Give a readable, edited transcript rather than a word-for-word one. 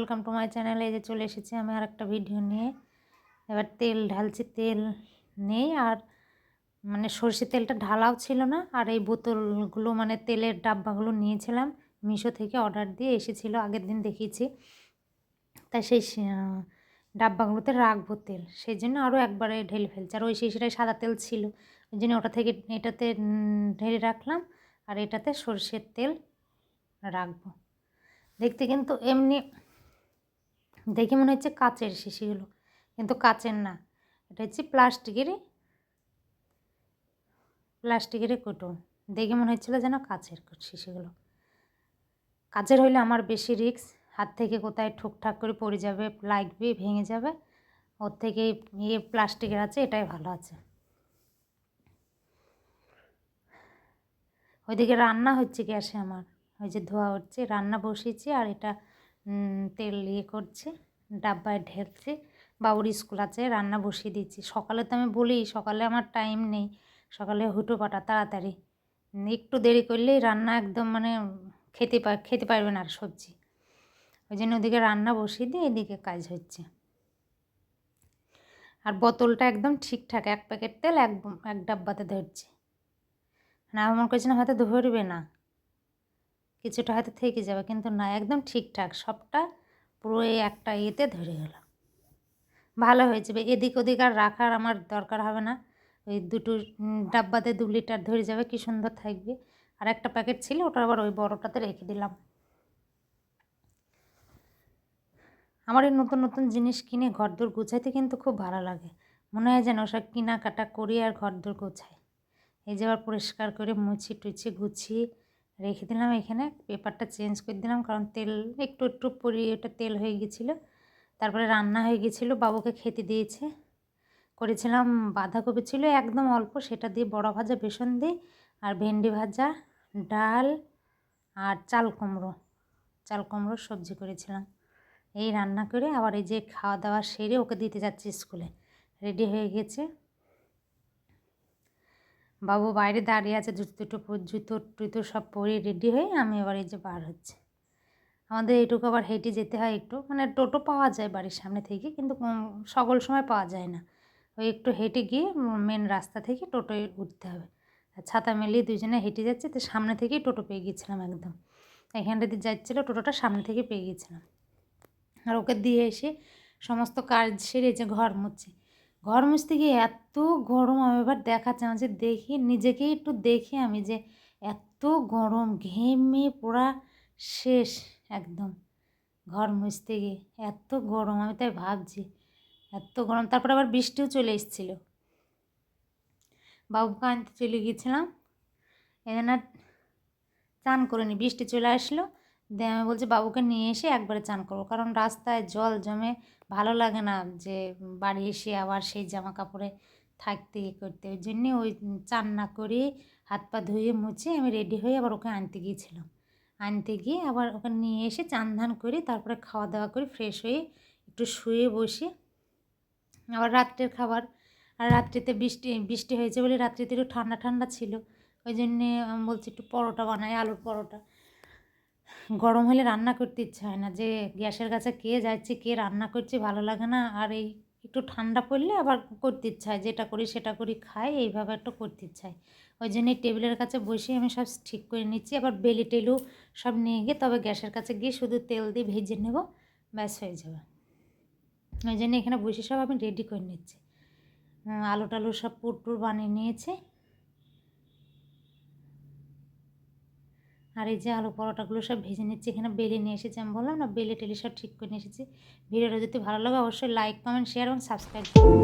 Welcome to my channel. এই যে চলে এসেছি আমি আর একটা ভিডিও নিয়ে। এবার তেল ঢালছি, তেল নেই আর মানে সরষে তেলটা ঢালাও ছিল না। আর এই বোতলগুলো মানে তেলের ডাব্বাগুলো নিয়েছিলাম মিশো থেকে, অর্ডার দিয়ে এসেছিলো, আগের দিন দেখিয়েছি। তাই সেই ডাব্বাগুলোতে রাখবো তেল, সেই জন্য আরও একবারে ঢেলে ফেলছি। আর ওই শিশিটায় সাদা তেল ছিল, ওই জন্য ওটা থেকে এটাতে ঢেলে রাখলাম। আর এটাতে সরষের তেল রাখবো। দেখতে কিন্তু এমনি দেখে মনে হচ্ছে কাচের শিশিগুলো, কিন্তু কাচের না, এটা হচ্ছে প্লাস্টিকেরই কুটো। দেখে মনে হচ্ছিলো যেন কাচের শিশিগুলো। কাচের হইলে আমার বেশি রিস্ক, হাত থেকে কোথায় ঠুকঠাক করে পড়ে যাবে, লাগবে, ভেঙে যাবে। ওর থেকে প্লাস্টিকের আছে, এটাই ভালো আছে। ওইদিকে রান্না হচ্ছে গ্যাসে আমার, ওই যে ধোয়া হচ্ছে, রান্না বসিয়েছি। আর এটা তেল করছি, ডাব্বায় ঢেলছি। বাবুর স্কুল আছে, রান্না বসিয়ে দিচ্ছি। সকালে তো আমি বলি সকালে আমার টাইম নেই, সকালে হুটোপাটা তাড়াতাড়ি, একটু দেরি করলেই রান্না একদম মানে খেতে পারবে না আর সবজি। ওই জন্য ওদিকে রান্না বসিয়ে দিয়ে এদিকে কাজ হচ্ছে। আর বোতলটা একদম ঠিকঠাক, 1 প্যাকেট তেল এক ডাব্বাতে ধরছে না। আমার কাছে না হয়তো ধরবে না, কিছুটা হয়তো থেকে যাবে, কিন্তু না, একদম ঠিকঠাক সবটা পুরো একটা ইয়েতে ধরে গেল। ভালো হয়েছে, এদিক ওদিক আর রাখার আমার দরকার হবে না। ওই দুটো ডাব্বাতে 2 লিটার ধরে যাবে, কি সুন্দর থাকবে। আর একটা প্যাকেট ছিল, ওটা আবার ওই বড়টাতে রেখে দিলাম। আমার এই নতুন নতুন জিনিস কিনে ঘরদোর গুছাইতে কিন্তু খুব ভালো লাগে। মনে হয় যেন সব কেনাকাটা করি আর ঘরদোর গোছাই। এই যে আবার পরিষ্কার করে মুছি টুছি গুছিয়ে রেখে দিলাম এখানে। পেপারটা চেঞ্জ করে দিলাম, কারণ তেল একটু পরিয়ে ওটা তেল হয়ে গেছিলো। তারপরে রান্না হয়ে গেছিলো, বাবুকে খেতে দিয়েছে। করেছিলাম বাঁধাকপি ছিল একদম অল্প, সেটা দিয়ে বড়া ভাজা বেসন দিয়ে, আর ভেন্ডি ভাজা, ডাল আর চাল কুমড়ো সবজি করেছিলাম। এই রান্না করে আবার এই যে খাওয়া দাওয়া সেরে ওকে দিতে যাচ্ছি স্কুলে, রেডি হয়ে গেছে। বাবু বাইরে দাঁড়িয়ে আছে, জুতো টুতো সব পরে রেডি হয়ে আমি এবার এই যে বার হচ্ছে। আমাদের এইটুকু আবার হেঁটে যেতে হয় একটু, মানে টোটো পাওয়া যায় বাড়ির সামনে থেকে, কিন্তু সকল সময় পাওয়া যায় না। ওই একটু হেঁটে গিয়ে মেন রাস্তা থেকে টোটোয় উঠতে হবে। আর ছাতা মেলিয়ে দুজনে হেঁটে যাচ্ছে, তো সামনে থেকেই টোটো পেয়ে গিয়েছিলাম একদম। এখানটা দিয়ে যাচ্ছিলো টোটোটা, সামনে থেকে পেয়ে গিয়েছিলাম। আর ওকে দিয়ে এসে সমস্ত কাজ সেরে যে ঘর মুছতে গিয়ে এত গরম, আমি এবার দেখাচ্ছি আমার যে নিজেকেই একটু দেখি আমি যে এত গরম, ঘেমে পোড়া শেষ একদম। ঘর মুছতে গিয়ে এত গরম, আমি তাই ভাবছি এত গরম। তারপর আবার বৃষ্টিও চলে এসেছিলো, বাবুকে আনতে চলে গিয়েছিলাম, এখানে চান করিনি, বৃষ্টি চলে আসলো। দিয়ে আমি বলছি বাবুকে নিয়ে এসে একবারে চান করবো, কারণ রাস্তায় জল জমে ভালো লাগে না, যে বাড়ি এসে আবার সেই জামা কাপড়ে থাকতে করতে। ওই জন্যে ওই চান না করে হাত পা ধুয়ে মুছে আমি রেডি হয়ে আবার ওকে আনতে গিয়েছিলাম। আনতে গিয়ে আবার ওকে নিয়ে এসে চান ধান করে তারপরে খাওয়া দাওয়া করে ফ্রেশ হয়ে একটু শুয়ে বসে আবার রাত্রের খাবার। আর রাত্রিতে বৃষ্টি হয়েছে বলে রাত্রিতে একটু ঠান্ডা ঠান্ডা ছিল, ওই জন্যে আমি বলছি একটু পরোটা বানাই, আলুর পরোটা। গরম হলে রান্না করতে ইচ্ছা হয় না, যে গ্যাসের কাছে কে যাচ্ছে কে রান্না করছে ভালো লাগে না। আর এই একটু ঠান্ডা পড়লে আবার করতে ইচ্ছা হয়, যেটা করি সেটা করি খাই, এইভাবে একটু করতে ইচ্ছা হয়। ওই জন্য টেবিলের কাছে বসে আমি সব ঠিক করে নিচ্ছি। আবার বেলি টেলু সব নিয়ে গিয়ে তবে গ্যাসের কাছে গিয়ে শুধু তেল দিয়ে ভেজে নেব, ব্যাস হয়ে যাবে। ওই জন্য এখানে বসে সব আমি রেডি করে নিচ্ছি। আলু টালু সব পুর বানিয়ে নিয়েছে। আর এই যে আলু পরোটাগুলো সব ভেজে নিচ্ছি, এখানে বেলে নিয়ে এসেছি, আমি বললাম না বেলে টেলে সব ঠিক করে নিয়ে এসেছি। ভিডিওটা যদি ভালো লাগে অবশ্যই লাইক কমেন্ট শেয়ার এবং সাবস্ক্রাইব করুন।